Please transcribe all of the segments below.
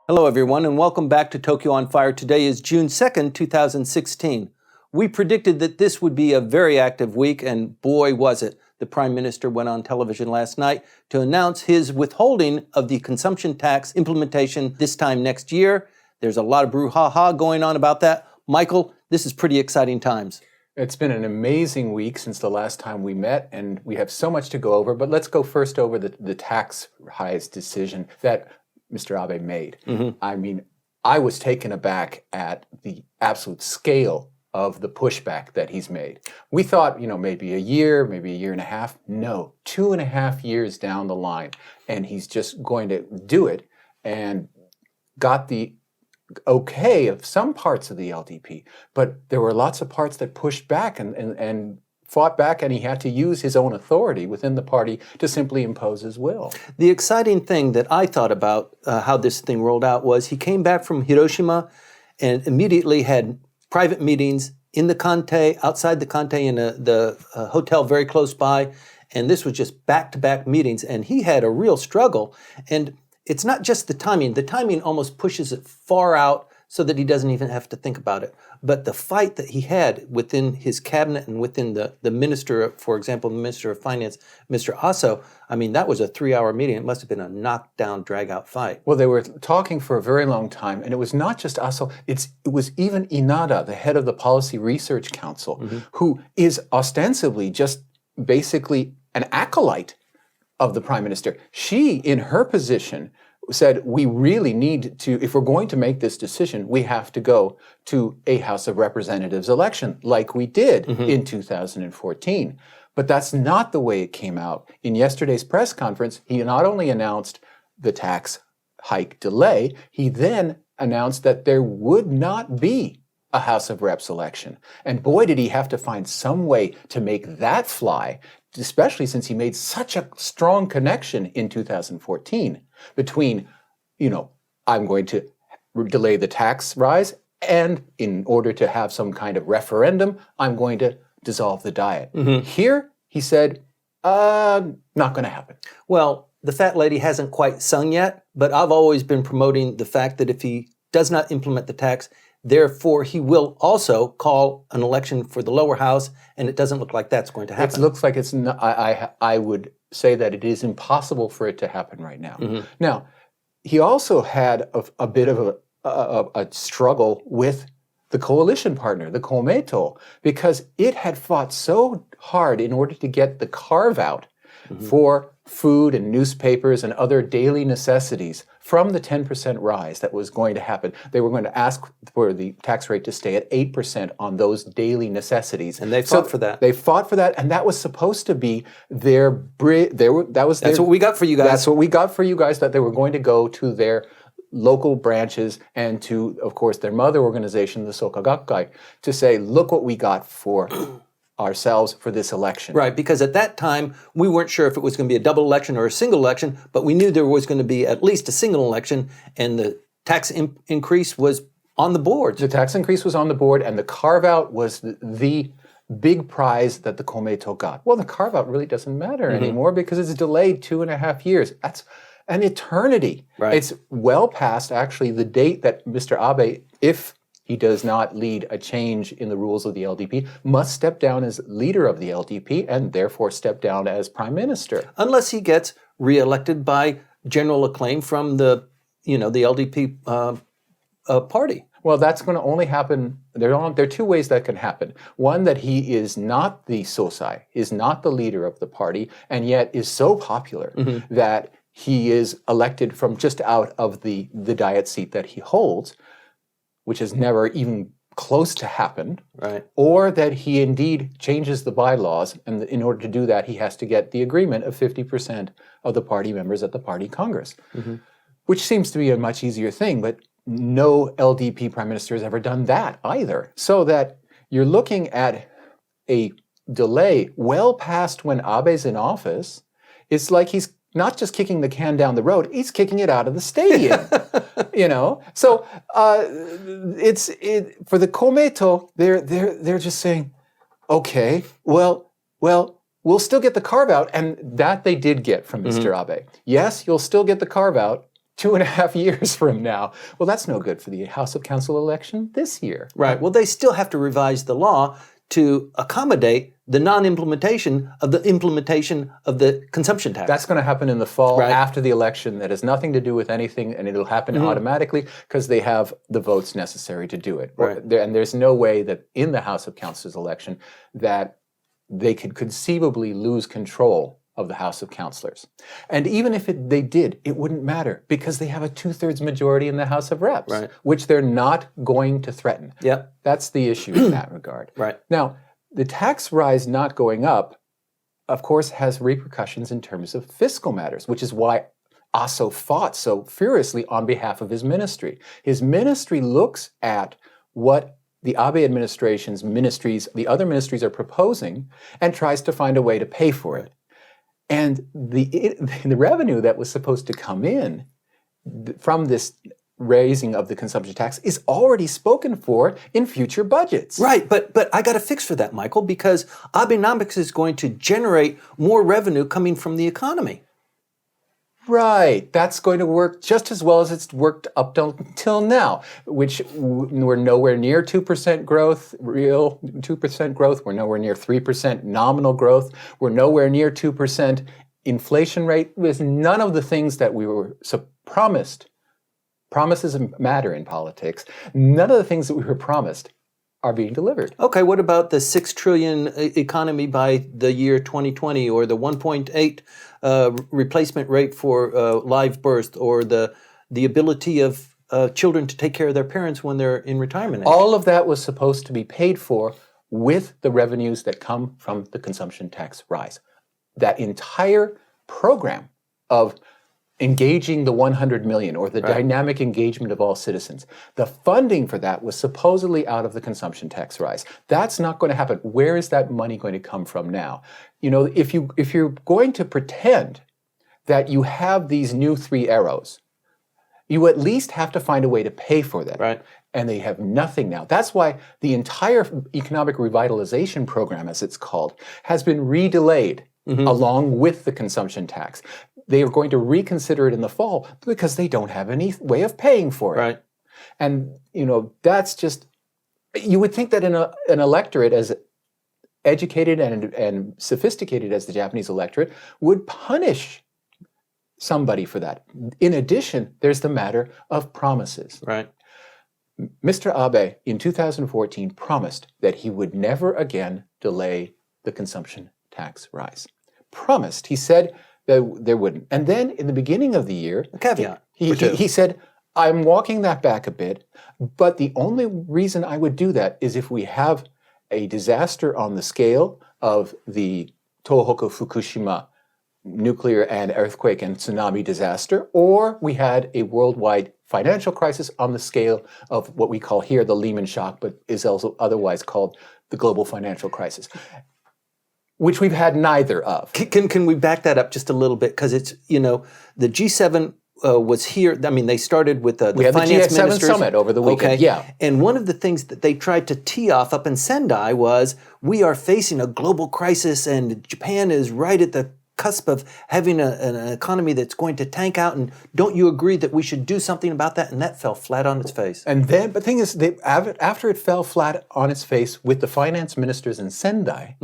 Hello, everyone, and welcome back to Tokyo on Fire. Today is June 2nd, 2016. We predicted that this would be a very active week, and boy, was it. The Prime Minister went on television last night to announce his withholding of the consumption tax implementation this time next year. There's a lot of brouhaha going on about that. Michael, this is pretty exciting times. It's been an amazing week since the last time we met, and we have so much to go over. But let's go first over the tax rise decision that Mr. Abe made. I mean, I was taken aback at the absolute scale of the pushback that he's made. We thought, maybe a year and a half. No, 2.5 years down the line, and he's just going to do it, and got the okay of some parts of the LDP, but there were lots of parts that pushed back and fought back, and he had to use his own authority within the party to simply impose his will. The exciting thing that I thought about how this thing rolled out was he came back from Hiroshima and immediately had private meetings in the Kante, outside the Kante in the hotel very close by, and this was just back-to-back meetings, and he had a real struggle. And it's not just the timing. The timing almost pushes it far out so that he doesn't even have to think about it. But the fight that he had within his cabinet and within the minister, for example, the Minister of Finance, Mr. Aso, I mean, that was a 3-hour meeting. It must have been a knockdown, drag-out fight. Well, they were talking for a very long time, and it was not just Aso. It was even Inada, the head of the Policy Research Council, who is ostensibly just basically an acolyte of the Prime Minister. She, in her position, said, we really need to, if we're going to make this decision, we have to go to a House of Representatives election, like we did in 2014. But that's not the way it came out. In yesterday's press conference, he not only announced the tax hike delay, he then announced that there would not be a House of Reps election. And boy, did he have to find some way to make that fly, especially since he made such a strong connection in 2014 between, I'm going to delay the tax rise, and in order to have some kind of referendum, I'm going to dissolve the diet. Here, he said, not going to happen. Well, the fat lady hasn't quite sung yet, but I've always been promoting the fact that if he does not implement the tax, therefore, he will also call an election for the lower house, and it doesn't look like that's going to happen. It looks like it's not, I would say that it is impossible for it to happen right now. Now, he also had a bit of a struggle with the coalition partner, the Komeito, because it had fought so hard in order to get the carve-out for food and newspapers and other daily necessities from the 10% rise that was going to happen. They were going to ask for the tax rate to stay at 8% on those daily necessities. And they fought for that. They fought for that, and that was supposed to be their That's what we got for you guys. That's what we got for you guys, that they were going to go to their local branches and to, of course, their mother organization, the Soka Gakkai, to say, look what we got for ourselves for this election. Right, because at that time, we weren't sure if it was going to be a double election or a single election, but we knew there was going to be at least a single election, and the tax increase was on the board. The tax increase was on the board, and the carve-out was the big prize that the Komeito got. Well, the carve-out really doesn't matter anymore because it's delayed 2.5 years. That's an eternity. Right. It's well past, actually, the date that Mr. Abe, if he does not lead a change in the rules of the LDP, must step down as leader of the LDP and therefore step down as prime minister. Unless he gets reelected by general acclaim from the LDP party. Well, that's going to only happen, there are 2 ways that can happen. One, that he is not the Sosai, is not the leader of the party, and yet is so popular that he is elected from just out of the diet seat that he holds, which has never even close to happened, right? Or that he indeed changes the bylaws, and in order to do that, he has to get the agreement of 50% of the party members at the party Congress, which seems to be a much easier thing, but no LDP prime minister has ever done that either. So that you're looking at a delay well past when Abe's in office. It's like he's not just kicking the can down the road, he's kicking it out of the stadium. So it's for the Komeito, they're just saying, okay, well, we'll still get the carve out, and that they did get from Mr. Abe. Yes, you'll still get the carve out 2.5 years from now. Well, that's no good for the House of Council election this year. Right. Well, they still have to revise the law to accommodate the non-implementation of the consumption tax. That's going to happen in the fall Right. after the election. That has nothing to do with anything, and it'll happen automatically because they have the votes necessary to do it. Right. And there's no way that in the House of Councilors election that they could conceivably lose control of the House of Councilors. And even if they did, it wouldn't matter because they have a 2/3 majority in the House of Reps, Right. which they're not going to threaten. Yep. That's the issue in that regard. Right. Now, the tax rise not going up, of course, has repercussions in terms of fiscal matters, which is why Aso fought so furiously on behalf of his ministry. His ministry looks at what the Abe administration's ministries, the other ministries are proposing, and tries to find a way to pay for it. And the revenue that was supposed to come in from this raising of the consumption tax is already spoken for in future budgets. Right, but I got a fix for that, Michael, because Abenomics is going to generate more revenue coming from the economy. Right, that's going to work just as well as it's worked up till now, which we're nowhere near 2% growth, real 2% growth. We're nowhere near 3% nominal growth. We're nowhere near 2% inflation rate. With none of the things that we were promised. Promises matter in politics. None of the things that we were promised are being delivered. Okay, what about the 6 trillion economy by the year 2020, or the 1.8 replacement rate for live birth, or the ability of children to take care of their parents when they're in retirement age? All of that was supposed to be paid for with the revenues that come from the consumption tax rise. That entire program of engaging the 100 million, or the dynamic engagement of all citizens. The funding for that was supposedly out of the consumption tax rise. That's not going to happen. Where is that money going to come from now? You know, if you're going to pretend that you have these new 3 arrows, you at least have to find a way to pay for that. Right. And they have nothing now. That's why the entire economic revitalization program, as it's called, has been redelayed along with the consumption tax. They are going to reconsider it in the fall because they don't have any way of paying for it. Right. And, you know, that's just, you would think that in an electorate as educated and sophisticated as the Japanese electorate would punish somebody for that. In addition, there's the matter of promises. Right. Mr. Abe, in 2014, promised that he would never again delay the consumption tax rise. Promised. He said that there wouldn't. And then in the beginning of the year, A caveat. he said, I'm walking that back a bit, but the only reason I would do that is if we have a disaster on the scale of the Tohoku Fukushima nuclear and earthquake and tsunami disaster, or we had a worldwide financial crisis on the scale of what we call here the Lehman shock, but is also otherwise called the global financial crisis, which we've had neither of. Can we back that up just a little bit? Because it's, you know, the G7 was here. I mean, they started with the We had the finance G7 ministers. summit over the weekend, Okay. yeah. And one of the things that they tried to tee off up in Sendai was, we are facing a global crisis and Japan is right at the cusp of having an economy that's going to tank out, and don't you agree that we should do something about that? And that fell flat on its face. And then, but the thing is, after it fell flat on its face with the finance ministers in Sendai,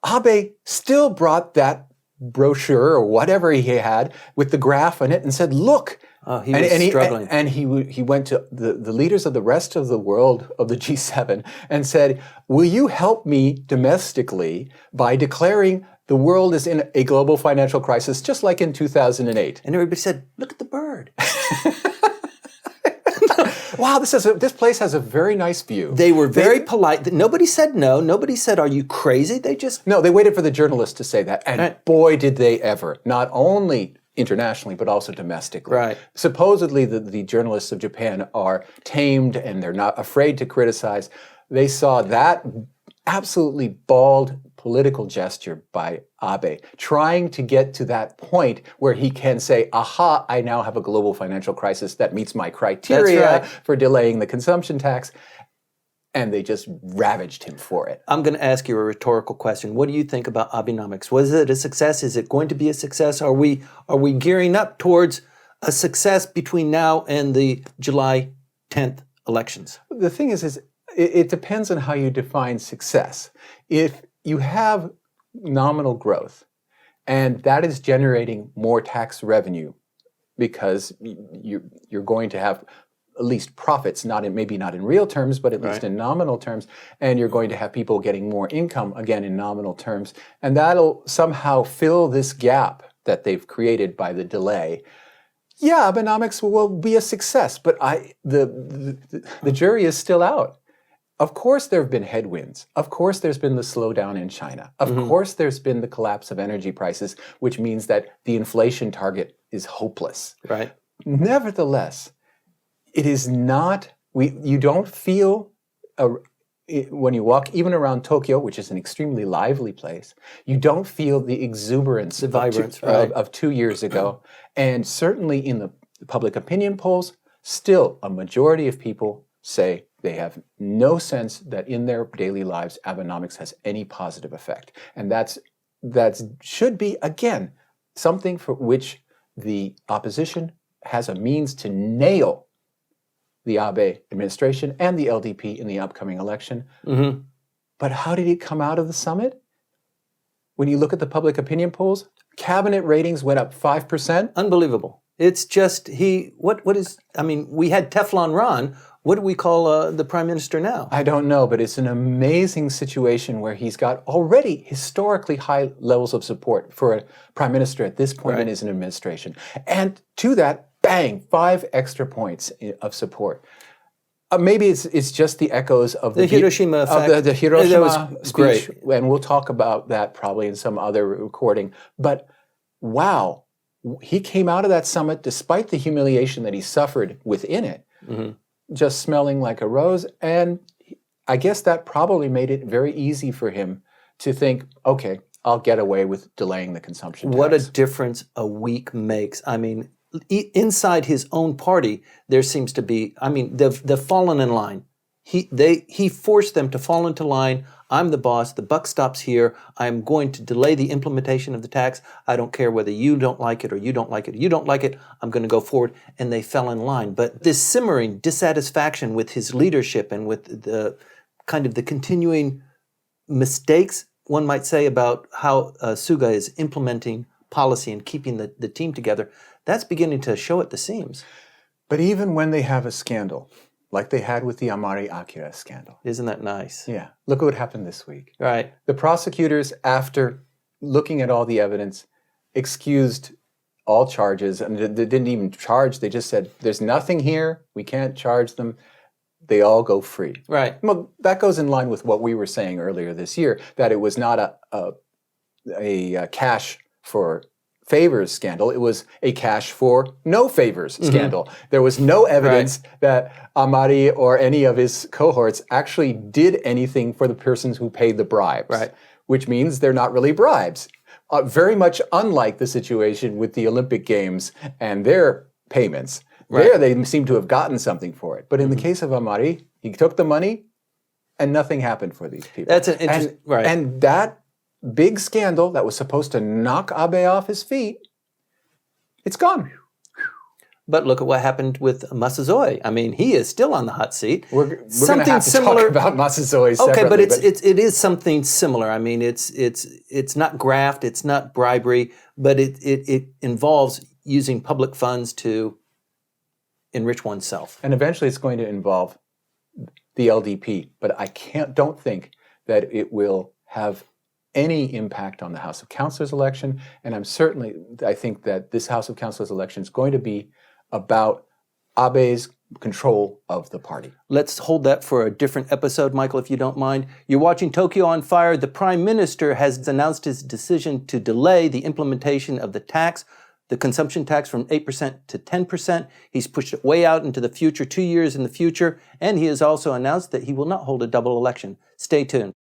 Abe still brought that brochure or whatever he had with the graph in it and said, look. He was struggling. And he went to the leaders of the rest of the world of the G7 and said, will you help me domestically by declaring the world is in a global financial crisis, just like in 2008? And everybody said, look at the bird. Wow, this place has a very nice view. They were very polite. Nobody said no. Nobody said, are you crazy? They just... No, they waited for the journalists to say that. And boy, did they ever. Not only internationally, but also domestically. Right. Supposedly, the journalists of Japan are tamed and they're not afraid to criticize. They saw that absolutely bald political gesture by Abe, trying to get to that point where he can say, aha, I now have a global financial crisis that meets my criteria for delaying the consumption tax. And they just ravaged him for it. I'm going to ask you a rhetorical question. What do you think about Abenomics? Was it a success? Is it going to be a success? Are we gearing up towards a success between now and the July 10th elections? The thing is it depends on how you define success. If you have nominal growth, and that is generating more tax revenue because you're going to have at least profits, maybe not in real terms, but at least in nominal terms, and you're going to have people getting more income, again, in nominal terms, and that'll somehow fill this gap that they've created by the delay. Yeah, Abenomics will be a success, but the jury is still out. Of course there have been headwinds. Of course there's been the slowdown in China. Of course there's been the collapse of energy prices, which means that the inflation target is hopeless. Right. Nevertheless, it is not, you don't feel, when you walk even around Tokyo, which is an extremely lively place, you don't feel the exuberance, the vibrance of 2 years ago. And certainly in the public opinion polls, still a majority of people say they have no sense that in their daily lives, Abenomics has any positive effect. And that should be, again, something for which the opposition has a means to nail the Abe administration and the LDP in the upcoming election. But how did he come out of the summit? When you look at the public opinion polls, cabinet ratings went up 5%. Unbelievable. It's just, we had Teflon Ron. What do we call the prime minister now? I don't know, but it's an amazing situation where he's got already historically high levels of support for a prime minister at this point in his administration. And to that, bang, 5 extra points of support. Maybe it's just the echoes of the Hiroshima effect. The Hiroshima speech, great. And we'll talk about that probably in some other recording. But wow, he came out of that summit despite the humiliation that he suffered within it, just smelling like a rose. And I guess that probably made it very easy for him to think, okay, I'll get away with delaying the consumption tax. What a difference a week makes. I mean, inside his own party, there seems to be, they've fallen in line. He forced them to fall into line. I'm the boss. The buck stops here. I'm going to delay the implementation of the tax. I don't care whether you don't like it or you don't like it. You don't like it. I'm going to go forward. And they fell in line. But this simmering dissatisfaction with his leadership and with the kind of the continuing mistakes, one might say, about how Suga is implementing policy and keeping the team together, that's beginning to show at the seams. But even when they have a scandal, like they had with the Amari Akira scandal. Isn't that nice? Yeah. Look at what happened this week. Right. The prosecutors, after looking at all the evidence, excused all charges, and they didn't even charge. They just said, there's nothing here. We can't charge them. They all go free. Right. Well, that goes in line with what we were saying earlier this year, that it was not a cash for favors scandal. It was a cash for no favors scandal. There was no evidence that Amari or any of his cohorts actually did anything for the persons who paid the bribes, which means they're not really bribes. Very much unlike the situation with the Olympic Games and their payments. There, they seem to have gotten something for it. But in the case of Amari, he took the money and nothing happened for these people. That's an interesting, and that big scandal that was supposed to knock Abe off his feet, it's gone. But look at what happened with Masazoi. I mean, he is still on the hot seat. We're going to have to talk about Masazoi separately. Okay, but it is something similar. I mean, it's not graft, it's not bribery, but it involves using public funds to enrich oneself. And eventually it's going to involve the LDP. But I don't think that it will have any impact on the House of Councilors election. And I think that this House of Councilors election is going to be about Abe's control of the party. Let's hold that for a different episode, Michael, if you don't mind. You're watching Tokyo on Fire. The Prime Minister has announced his decision to delay the implementation of the consumption tax from 8% to 10%. He's pushed it way out into the future, 2 years in the future. And he has also announced that he will not hold a double election. Stay tuned.